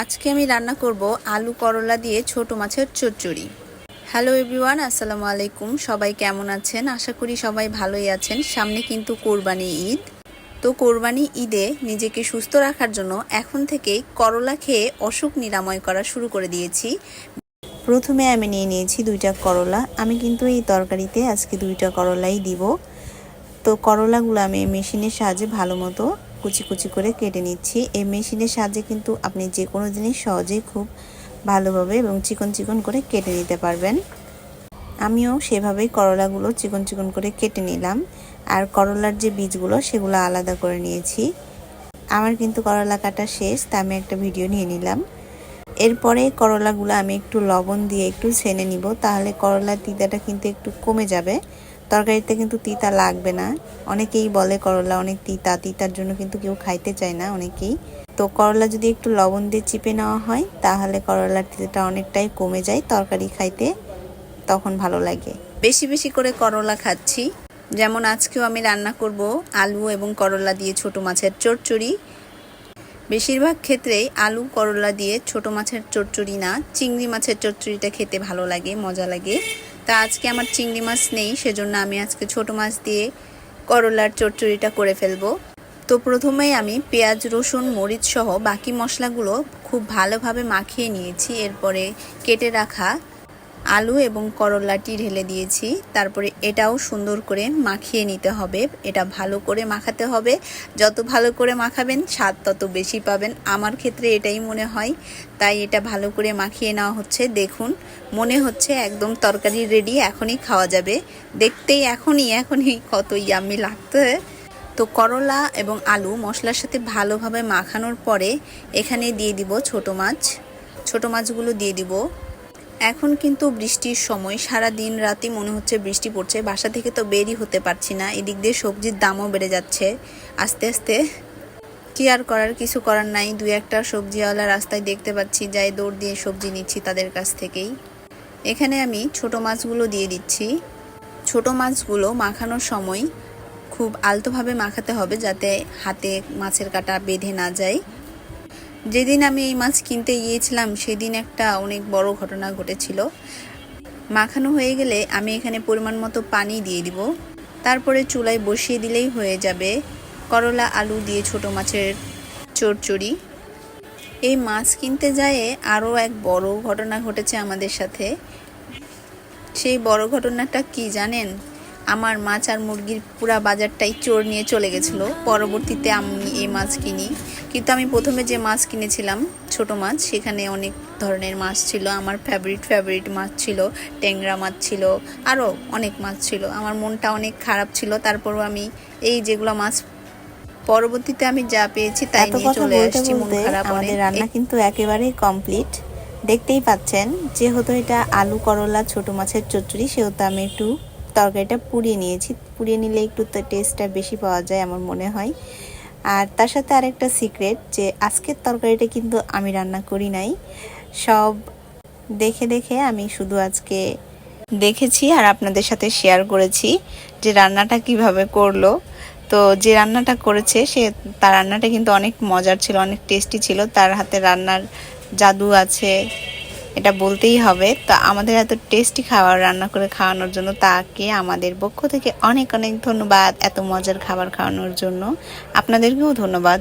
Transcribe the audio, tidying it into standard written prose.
আজকে আমি রান্না করব আলু করলা দিয়ে ছোট মাছের চচ্চড়ি। হ্যালো এভরিওয়ান, আসসালামু আলাইকুম। সবাই কেমন আছেন? আশা করি সবাই ভালোই আছেন। সামনে কিন্তু কোরবানি ঈদ। তো কোরবানি ঈদে নিজেকে সুস্থ রাখার জন্য এখন থেকেই করলা খেয়ে অসুখ নিরাময় করা শুরু করে দিয়েছি। প্রথমে আমি নিয়ে নিয়েছি 2টা করলা। আমি কিন্তু এই তরকারিতে আজকে 2টা করলাই দিব। তো করলাগুলো আমি মেশিনের সাহায্যে ভালো মতো কুচি কুচি করে কেটে নিচ্ছি। এই মেশিনের সাহায্যে কিন্তু আপনি যে কোনো জিনিস সহজেই খুব ভালোভাবে এবং চিকন চিকন করে কেটে নিতে পারবেন। আমিও সেভাবেই করলাগুলো চিকন চিকন করে কেটে নিলাম। আর করলার যে বীজগুলো সেগুলো আলাদা করে নিয়েছি। আমার কিন্তু করলা কাটা শেষ, তা আমি একটা ভিডিও নিয়ে নিলাম। এরপরে করলাগুলো আমি একটু লবণ দিয়ে একটু ছেনে নিব, তাহলে করলার তিতাটা কিন্তু একটু কমে যাবে। তরকারিতে কিন্তু তিতা লাগবে না। অনেকেই বলে করলা অনেক তিতা, তিতার জন্য কিন্তু কেউ খাইতে চায় না অনেকেই। তো করলা যদি একটু লবণ দিয়ে চিপে নেওয়া হয় তাহলে করলার তিতাটা অনেকটাই কমে যায়, তরকারি খাইতে তখন ভালো লাগে। বেশি বেশি করে করলা খাচ্ছি। যেমন আজকেও আমি রান্না করব আলু এবং করলা দিয়ে ছোট মাছের চচ্চড়ি। বেশিরভাগ ক্ষেত্রেই আলু করলা দিয়ে ছোট মাছের চচ্চড়ি না, চিংড়ি মাছের চচ্চড়িটা খেতে ভালো লাগে, মজা লাগে। তা আজকে আমার চিংড়ি মাছ নেই, সেজন্য আমি আজকে ছোট মাছ দিয়ে করলার চচ্চড়িটা করে ফেলবো। তো প্রথমেই আমি পেঁয়াজ, রসুন, মরিচ সহ বাকি মশলাগুলো খুব ভালোভাবে মাখিয়ে নিয়েছি। এরপরে কেটে রাখা আলু এবং করলাটি ঢেলে দিয়েছি। তারপরে এটাও সুন্দর করে মাখিয়ে নিতে হবে। এটা ভালো করে মাখাতে হবে। যত ভালো করে মাখাবেন স্বাদ তত বেশি পাবেন। আমার ক্ষেত্রে এটাই মনে হয়, তাই এটা ভালো করে মাখিয়ে নেওয়া হচ্ছে। দেখুন, মনে হচ্ছে একদম তরকারি রেডি, এখনই খাওয়া যাবে। দেখতেই এখনই কত ইয়াম্মি লাগতে। তো করলা এবং আলু মশলার সাথে ভালোভাবে মাখানোর পরে এখানে দিয়ে দিব ছোট মাছ। ছোট মাছগুলো দিয়ে দিব। এখন কিন্তু বৃষ্টির সময়, সারা দিন রাতই মনে হচ্ছে বৃষ্টি পড়ছে। বাসা থেকে তো বেরই হতে পারছি না। এদিক দিয়ে সবজির দামও বেড়ে যাচ্ছে আস্তে আস্তে। কি আর করার, কিছু করার নাই। 2-1টা সবজিওয়ালা রাস্তায় দেখতে পাচ্ছি, যাই দৌড় দিয়ে সবজি নিচ্ছি তাদের কাছ থেকেই। এখানে আমি ছোট মাছগুলো দিয়ে দিচ্ছি। ছোট মাছগুলো মাখানোর সময় খুব আলতোভাবে মাখাতে হবে, যাতে হাতে মাছের কাঁটা বেঁধে না যায়। যেদিন আমি এই মাছ কিনতে গিয়েছিলাম সেদিন একটা অনেক বড় ঘটনা ঘটেছিল। মাখানো হয়ে গেলে আমি এখানে পরিমাণ মতো পানি দিয়ে দিব। তারপরে চুলায় বসিয়ে দিলেই হয়ে যাবে করলা আলু দিয়ে ছোট মাছের চচ্চড়ি। এই মাছ কিনতে যেয়ে আরও এক বড় ঘটনা ঘটেছে আমাদের সাথে। সেই বড় ঘটনাটা কি জানেন? আমার মাছ আর মুরগির পুরা বাজারটাই চোর নিয়ে চলে গেছিলো। পরবর্তীতে আমি এই মাছ কিনি, কিন্তু আমি প্রথমে যে মাছ কিনেছিলাম ছোট মাছ, সেখানে অনেক ধরনের মাছ ছিল। আমার ফেভারিট মাছ ছিল, ট্যাংরা মাছ ছিল, আরও অনেক মাছ ছিল। আমার মনটা অনেক খারাপ ছিল। তারপরও আমি এই যেগুলো মাছ পরবর্তীতে আমি যা পেয়েছি তাই নিয়ে চলে আসছি। মন খারাপ অনেক। আমাদের রান্না কিন্তু একেবারেই কমপ্লিট। দেখতেই পাচ্ছেন, যেহেতু এটা আলু করলা ছোট মাছের চচ্চড়ি, সেহেতু আমি একটু তরকারিটা পুড়িয়ে নিয়েছি। পুড়িয়ে নিলে একটু টেস্টটা বেশি পাওয়া যায় আমার মনে হয়। আর তার সাথে আরেকটা সিক্রেট, যে আজকের তরকারিটা কিন্তু আমি রান্না করি নাই, সব দেখে দেখে আমি শুধু আজকে দেখেছি আর আপনাদের সাথে শেয়ার করেছি যে রান্নাটা কিভাবে করলো। তো যে রান্নাটা করেছে তার রান্নাটা কিন্তু অনেক মজার ছিল, অনেক টেস্টি ছিল। তার হাতে রান্নার জাদু আছে, এটা বলতেই হবে। তো আমাদের এত টেস্টি খাবার রান্না করে খাওয়ানোর জন্য তাকে আমাদের পক্ষ থেকে অনেক অনেক ধন্যবাদ। এত মজার খাবার খাওয়ানোর জন্য আপনাদেরকেও ধন্যবাদ।